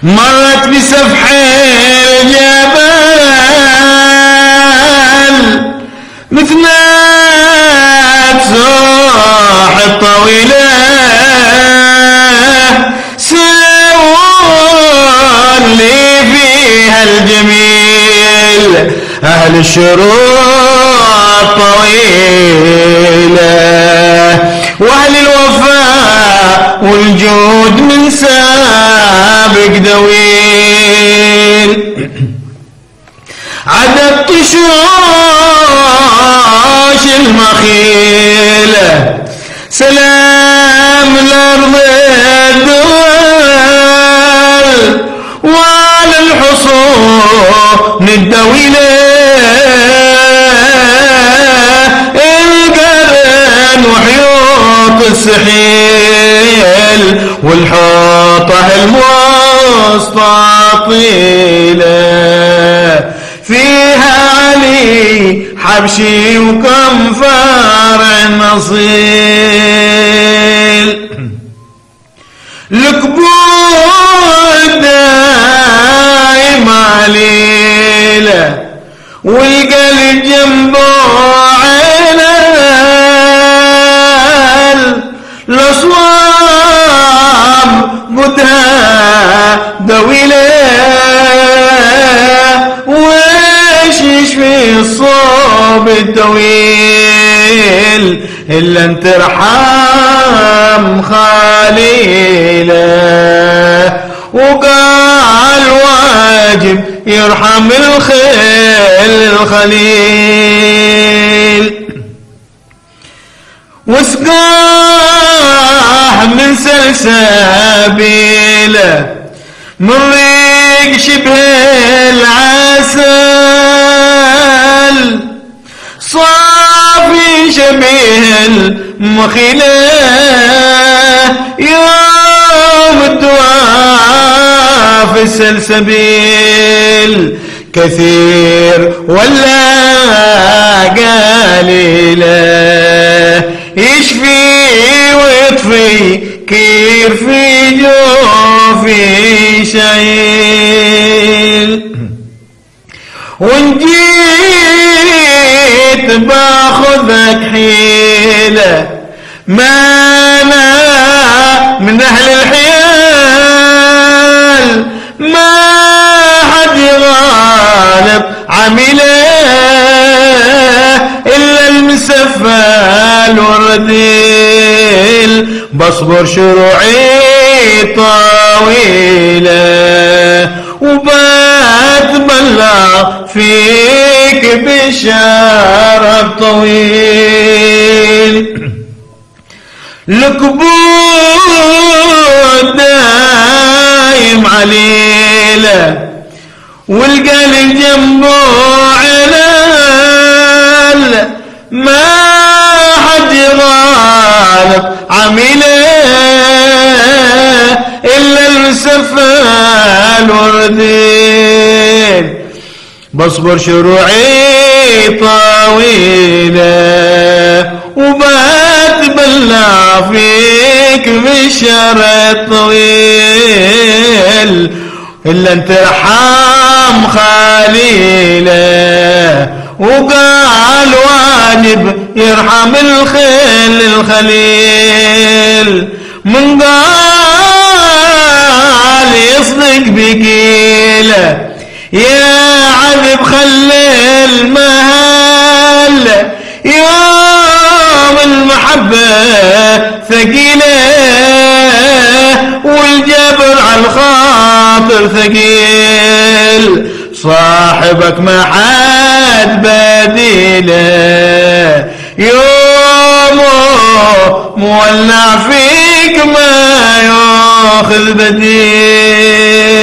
مرت بسفح الجبل مثنات سوح الطويلة سووا اللي فيها الجميل أهل الشروق طويلة وأهل الوفاء والجود من سابق دويل عدد طشوش المخيلة سلام الأرض الدول وعلى الحصون الدويلة القرن وحيوط السحيل والحوطة المستطيلة فيها علي حبشي وكم فارع نصيل القبول دايم عليله والقلب جنبه عينال الأصواب قدها دويله ويش يشفي الصوب الطويل إلا انت ارحم خليله وقال واجب يرحم الخليل وسقاه من سلسبيله من ريق شبه العسل صافي شبيه المخيلة يوم الدواء في السلسبيل كثير ولا قليلة يشفي ويطفي كير في جوفي شايل وان جيت باخذك حيلة ما انا من اهل الحيال ما حد غالب عميله الا المسفل والرديل بصبر شروعي طويله وبتبلغ فيك بشارة طويل القبول دايم عليله والقلب جنبه علال ما حد غالب عميله إلا المسفل والرديل بصبر شروعي طويلة وبتبلع فيك بشرط طويل إلا انت ارحم خليله وقال واجب يرحم الخليل من قال يصدق بقيله يا عذب خلي المهل يوم المحبة ثقيلة والجبر على الخاطر ثقيل صاحبك ما حد بديله يومه مولع فيك ما ياخذ بديل